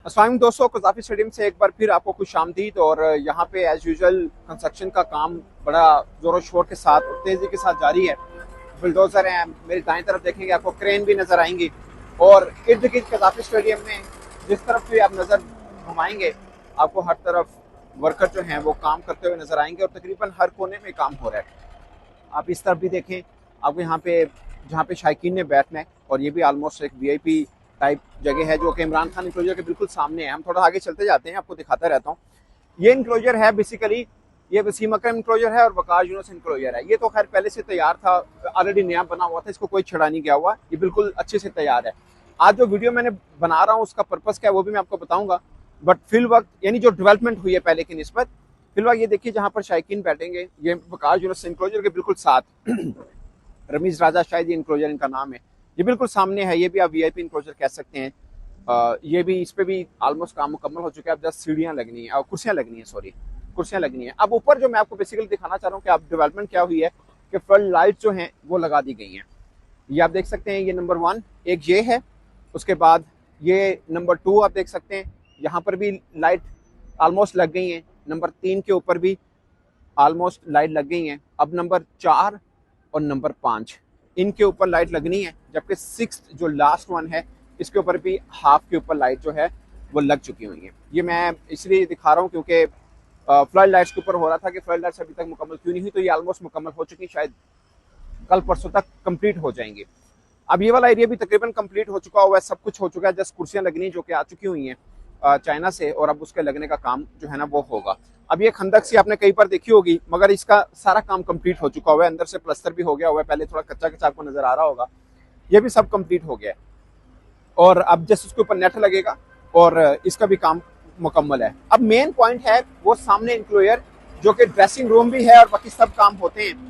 अस्सलाम दोस्तों, कज़ाफ़ी स्टेडियम से एक बार फिर आपको खुश आमदीद। और यहाँ पे एज यूजुअल कंस्ट्रक्शन का काम बड़ा जोरों शोर के साथ और तेज़ी के साथ जारी है। बुलडोज़र हैं, मेरी दाएं तरफ देखेंगे आपको क्रेन भी नज़र आएंगी। और इर्द गिर्द कज़ाफ़ी स्टेडियम में जिस तरफ भी आप नज़र घुमाएंगे आपको हर तरफ वर्कर जो हैं वो काम करते हुए नज़र आएंगे और तकरीबन हर कोने में काम हो रहा है। आप इस तरफ भी देखें, आपको यहाँ पे जहाँ पे शायकीन ने बैठना है, और ये भी ऑलमोस्ट एक वीआईपी टाइप जगह है जो कि इमरान खान इंक्लोजर के बिल्कुल सामने है। हम थोड़ा आगे चलते जाते हैं, आपको दिखाता रहता हूँ। ये इंक्लोजर है बेसिकली, ये वसीम अकरम इंक्लोजर है और वकार यूनुस इंक्लोजर है। ये तो खैर पहले से तैयार था, ऑलरेडी नया बना हुआ था, इसको कोई छड़ा नहीं गया हुआ, ये बिल्कुल अच्छे से तैयार है। आज जो वीडियो मैंने बना रहा हूँ उसका पर्पज़ क्या है वो भी मैं आपको बताऊंगा। बट फिल वक्त यानी जो डेवलपमेंट हुई है पहले की निस्बत, फिल वक्त ये देखिए जहाँ पर शायकीन बैठेंगे ये वकार यूनुस इंक्लोजर के बिल्कुल साथ रमीज राजा शायद ये इंक्लोजर इनका नाम है, ये बिल्कुल सामने है। ये भी आप वीआईपी इंक्लोजर कह सकते हैं। ये भी, इस पे भी ऑलमोस्ट काम मुकम्मल हो चुका है। अब जस्ट सीढ़ियाँ लगनी है और कुर्सियाँ लगनी है, सॉरी कुर्सियाँ लगनी है। अब ऊपर जो मैं आपको बेसिकली दिखाना चाह रहा हूँ कि आप डेवलपमेंट क्या हुई है कि फ्लड लाइट जो हैं वो लगा दी गई हैं। ये आप देख सकते हैं, ये नंबर 1 एक ये है। उसके बाद ये नंबर 2 आप देख सकते हैं, यहाँ पर भी लाइट ऑलमोस्ट लग गई हैं। नंबर 3 के ऊपर भी ऑलमोस्ट लाइट लग गई हैं। अब नंबर 4 और नंबर 5 इनके ऊपर लाइट लगनी है, जबकि 6 जो लास्ट वन है इसके ऊपर भी हाफ के ऊपर लाइट जो है वो लग चुकी हुई है। ये मैं इसलिए दिखा रहा हूँ क्योंकि फ्लड लाइट्स के ऊपर हो रहा था कि फ्लड लाइट्स अभी तक मुकम्मल क्यों नहीं हुई, तो ये ऑलमोस्ट मुकम्मल हो चुकी, शायद कल परसों तक कंप्लीट हो जाएंगे। अब ये वाला एरिया भी तकरीबन कंप्लीट हो चुका हुआ है, सब कुछ हो चुका है। जस्ट कुर्सियाँ लगनी जो कि आ चुकी हुई हैं चाइना से, और अब उसके लगने का काम जो है ना वो होगा। अब ये खंदक सी आपने कई बार देखी होगी, मगर इसका सारा काम कंप्लीट हो चुका हुआ है। अंदर से प्लस्तर भी हो गया हुआ है, पहले थोड़ा कच्चा कच्चा आपको नजर आ रहा होगा, ये भी सब कंप्लीट हो गया है। और अब जस्ट उसके ऊपर नेट लगेगा और इसका भी काम मुकम्मल है। अब मेन पॉइंट है वो सामने इंक्लोजर जो कि ड्रेसिंग रूम भी है और बाकी सब काम होते हैं।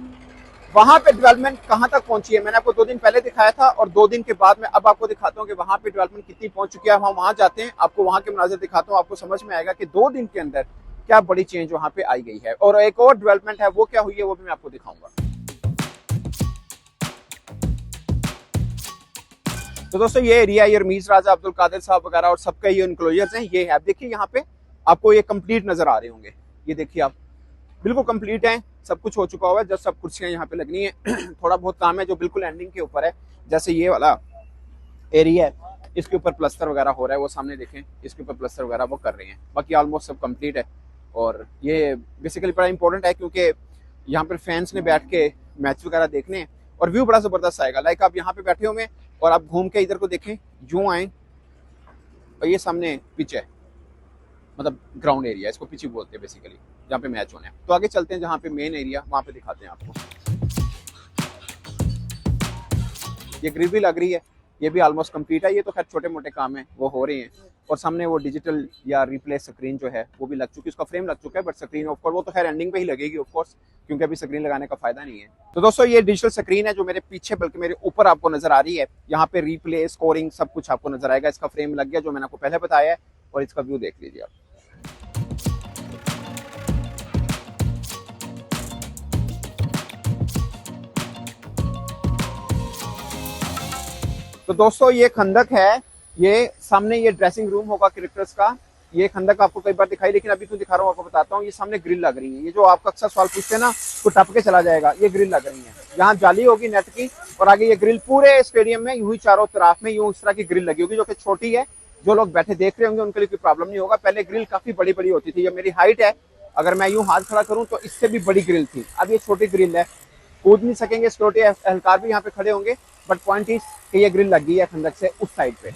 वहां पे डेवलपमेंट कहां तक पहुंची है मैंने आपको 2 दिन पहले दिखाया था, और 2 दिन के बाद में अब आपको दिखाता हूं कि वहां पे डेवलपमेंट कितनी पहुंच चुकी है। हम वहां जाते हैं, आपको वहां के मनाजिर दिखाता हूं, आपको समझ में आएगा कि 2 दिन के अंदर क्या बड़ी चेंज वहां पे आई गई है। और एक और डेवलपमेंट है वो क्या हुई है वो भी मैं आपको दिखाऊंगा। तो दोस्तों ये एरिया, ये रमीज राजा, अब्दुल कादिर साहब वगैरह और सबका ये इनक्लोजर्स हैं। ये है, आप देखिए यहाँ पे आपको ये कंप्लीट नजर आ रहे होंगे। ये देखिए आप, बिल्कुल कंप्लीट है, सब कुछ हो चुका हुआ है। जस्ट सब कुर्सियां यहाँ पे लगनी है थोड़ा बहुत काम है जो बिल्कुल एंडिंग के ऊपर है। जैसे ये वाला एरिया है, इसके ऊपर प्लस्तर वगैरह हो रहा है, वो सामने देखें, इसके ऊपर प्लस्तर वगैरह वो कर रहे हैं। बाकी ऑलमोस्ट सब कंप्लीट है। और ये बेसिकली बड़ा इंपॉर्टेंट है क्योंकि यहाँ पर फैंस ने बैठ के मैच वगैरह देखने हैं और व्यू बड़ा जबरदस्त आएगा। लाइक आप यहाँ पे बैठे हुए हैं और आप घूम के इधर को देखें, यूं आए और ये सामने पिच है, मतलब ग्राउंड एरिया, इसको पिच बोलते हैं बेसिकली, जहाँ पे मैच होने हैं। तो आगे चलते हैं, जहाँ पे मेन एरिया वहाँ पे दिखाते हैं आपको। ये ग्रिल भी लग रही है, ये भी ऑलमोस्ट कंप्लीट है। ये तो खैर छोटे मोटे काम है वो हो रहे हैं। और सामने वो डिजिटल या रिप्लेस स्क्रीन जो है वो भी लग चुकी है, उसका फ्रेम लग चुका है, बट स्क्रीन ऑफकोर्स वो तो खैर एंडिंग पे ही लगेगी ऑफकोर्स, क्योंकि अभी स्क्रीन लगाने का फायदा नहीं है। तो दोस्तों ये डिजिटल स्क्रीन है जो मेरे पीछे बल्कि मेरे ऊपर आपको नजर आ रही है। यहाँ पे रिप्ले, स्कोरिंग सब कुछ आपको नजर आएगा। इसका फ्रेम लग गया जो मैंने आपको पहले बताया है, और इसका व्यू देख लीजिए आप। तो दोस्तों ये खंदक है, ये सामने ये ड्रेसिंग रूम होगा क्रिकेटर्स का। ये खंदक आपको कई बार दिखाई, लेकिन अभी क्यों दिखा रहा हूँ आपको बताता हूँ। ये सामने ग्रिल लग रही है, ये जो आपका अक्सर सवाल पूछते हैं ना तो टप के चला जाएगा, ये ग्रिल लग रही है। यहाँ जाली होगी नेट की, और आगे ये ग्रिल पूरे स्टेडियम में यूं ही चारों तरफ में यूं इस तरह की ग्रिल लगी होगी जो कि छोटी है। जो लोग बैठे देख रहे होंगे उनके लिए कोई प्रॉब्लम नहीं होगा। पहले ग्रिल काफी बड़ी बड़ी होती थी, ये मेरी हाइट है, अगर मैं यूं हाथ खड़ा करूं तो इससे भी बड़ी ग्रिल थी। अब ये छोटी ग्रिल है, कूद नहीं सकेंगे, सिक्योरिटी एहलकार भी यहाँ पे खड़े होंगे, बट पॉइंट इज कि ये ग्रिल लग गई है खंदक से उस साइड पे।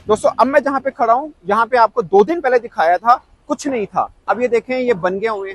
दोस्तों अब मैं जहां पे खड़ा हूं, जहां पे आपको 2 दिन पहले दिखाया था कुछ नहीं था, अब ये देखें ये बन गए हुए।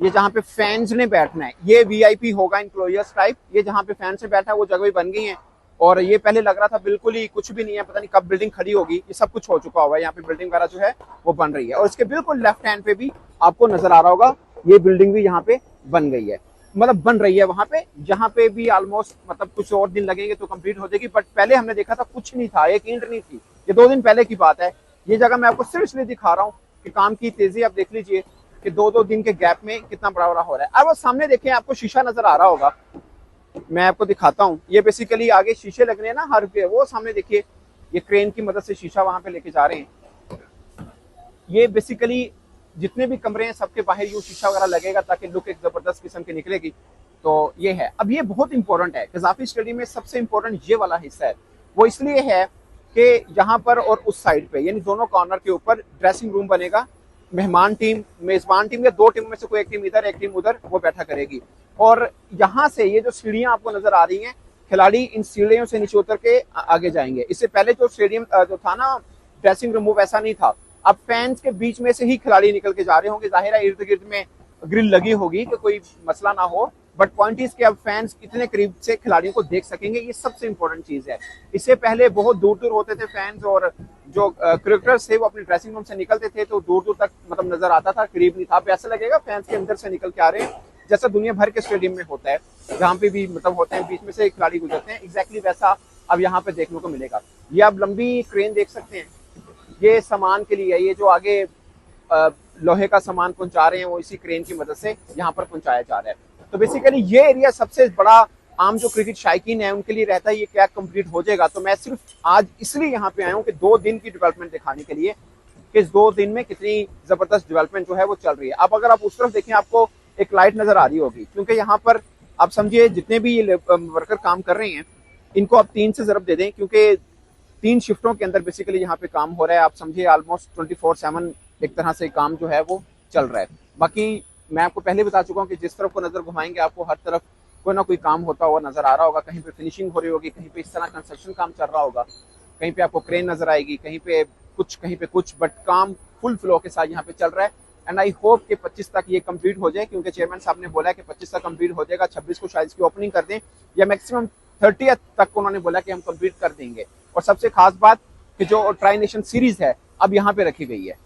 ये जहां पे फैंस ने बैठना है, ये वीआईपी होगा इंक्लोजर्स टाइप। ये जहां पे फैंस ने बैठा है वो जगह भी बन गई है। और ये पहले लग रहा था बिल्कुल ही कुछ भी नहीं है, पता नहीं कब बिल्डिंग खड़ी होगी। ये सब कुछ हो चुका हुआ है, यहाँ पे बिल्डिंग वगैरह जो है वो बन रही है। और इसके बिल्कुल लेफ्ट हैंड पे भी आपको नजर आ रहा होगा ये बिल्डिंग भी यहाँ पे बन गई है, मतलब बन रही है वहां पे। जहां पे भी ऑलमोस्ट मतलब कुछ और दिन लगेंगे तो कंप्लीट हो जाएगी, बट पहले हमने देखा था कुछ नहीं था, एक ईंट नहीं थी। ये 2 दिन पहले की बात है। ये जगह मैं आपको सिर्फ इसलिए दिखा रहा हूँ कि काम की तेजी आप देख लीजिए कि 2-2 दिन के गैप में कितना बड़ा बड़ा हो रहा है। अब वो सामने देखें, आपको शीशा नजर आ रहा होगा, मैं आपको दिखाता हूँ। ये बेसिकली आगे शीशे लगने हैं ना हर पे, वो सामने देखिए ये क्रेन की मदद से शीशा वहां पे लेके जा रहे हैं। ये बेसिकली जितने भी कमरे हैं सबके बाहर यूं शीशा वगैरह लगेगा ताकि लुक एक जबरदस्त किस्म की निकलेगी। तो ये है। अब ये बहुत इंपॉर्टेंट है, कज़ाफ़ी स्टेडियम में सबसे इंपॉर्टेंट ये वाला हिस्सा है। वो इसलिए है कि यहाँ पर और उस साइड पे यानी दोनों कॉर्नर के ऊपर ड्रेसिंग रूम बनेगा। मेहमान टीम, मेजबान टीम या दो टीम में से कोई एक टीम इधर एक टीम उधर वो बैठा करेगी। और यहाँ से ये जो सीढ़ियां आपको नजर आ रही हैं, खिलाड़ी इन सीढ़ियों से नीचे उतर के आगे जाएंगे। इससे पहले जो स्टेडियम जो था ना ड्रेसिंग रूम, वो वैसा नहीं था। अब फैंस के बीच में से ही खिलाड़ी निकल के जा रहे होंगे। जाहिर है इर्द गिर्द में ग्रिल लगी होगी कि कोई मसला ना हो, बट पॉइंट इज कि अब फैंस इतने करीब से खिलाड़ियों को देख सकेंगे। ये सबसे इंपॉर्टेंट चीज है। इससे पहले बहुत दूर दूर होते थे फैंस, और जो क्रिकेटर्स थे वो अपने ड्रेसिंग रूम से निकलते थे तो दूर दूर तक मतलब नजर आता था, करीब नहीं था। अब ऐसा लगेगा फैंस के अंदर से निकल के आ रहे हैं, जैसा दुनिया भर के स्टेडियम में होता है, जहाँ पे भी मतलब होते हैं बीच में से खिलाड़ी गुजरते हैं। एग्जैक्टली वैसा अब यहाँ पे देखने को मिलेगा। ये आप लंबी क्रेन देख सकते हैं, ये सामान के लिए, ये जो आगे लोहे का सामान पहुंचा रहे हैं वो इसी क्रेन की मदद से यहाँ पर पहुंचाया जा रहा है। तो बेसिकली ये एरिया सबसे बड़ा आम जो क्रिकेट शायकीन है उनके लिए रहता है ये क्या कंप्लीट हो जाएगा। तो मैं सिर्फ आज इसलिए यहाँ पे आया हूँ कि 2 दिन की डेवलपमेंट दिखाने के लिए कि इस 2 दिन में कितनी जबरदस्त डेवलपमेंट जो है वो चल रही है। अब अगर आप उस तरफ देखें आपको एक लाइट नजर आ रही होगी, क्योंकि यहाँ पर आप समझिए जितने भी ये वर्कर काम कर रहे हैं इनको आप 3 से ज़रब दे दें, क्योंकि 3 शिफ्टों के अंदर बेसिकली यहाँ पे काम हो रहा है। आप समझिए ऑलमोस्ट 24/7 एक तरह से काम जो है वो चल रहा है। बाकी मैं आपको पहले बता चुका हूँ कि जिस तरफ को नजर घुमाएंगे आपको हर तरफ कोई ना कोई काम होता हुआ नजर आ रहा होगा। कहीं पे फिनिशिंग हो रही होगी, कहीं पे इस तरह कंस्ट्रक्शन काम चल रहा होगा, कहीं पे आपको क्रेन नजर आएगी, कहीं पे कुछ, बट काम फुल फ्लो के साथ यहाँ पे चल रहा है। एंड आई होप कि 25 तक ये कंप्लीट हो जाए, क्योंकि चेयरमैन साहब ने बोला है कि 25 तक कंप्लीट हो जाएगा। 26 को शायद इसकी ओपनिंग कर दें, या मैक्सिमम 30 तक उन्होंने बोला कि हम कंप्लीट कर देंगे। और सबसे खास बात कि जो ट्राई नेशन सीरीज है अब यहाँ पे रखी गई है,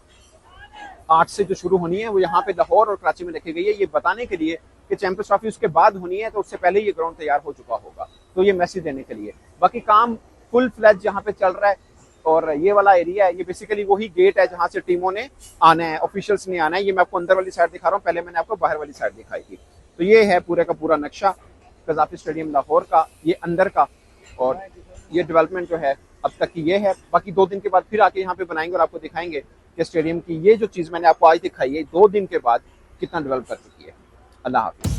8 से जो शुरू होनी है वो यहाँ पे लाहौर और कराची में रखी गई है, ये बताने के लिए कि चैंपियंस ट्रॉफी उसके बाद होनी है तो उससे पहले ये ग्राउंड तैयार हो चुका होगा। तो ये मैसेज देने के लिए बाकी काम फुल फ्लैज यहाँ पे चल रहा है। और ये वाला एरिया है, ये बेसिकली वही गेट है जहाँ से टीमों ने आना है, ऑफिशियल्स ने आना है। ये मैं आपको अंदर वाली साइड दिखा रहा हूँ, पहले मैंने आपको बाहर वाली साइड दिखाई थी। तो ये है पूरे का पूरा नक्शा कज़ाफ़ी स्टेडियम लाहौर का, ये अंदर का। और ये डेवलपमेंट जो है अब तक की ये है। बाकी 2 दिन के बाद फिर आके यहाँ पे बनाएंगे और आपको दिखाएंगे कि स्टेडियम की ये जो चीज़ मैंने आपको आज दिखाई है 2 दिन के बाद कितना डेवलप कर चुकी है। अल्लाह हाफ़िज़।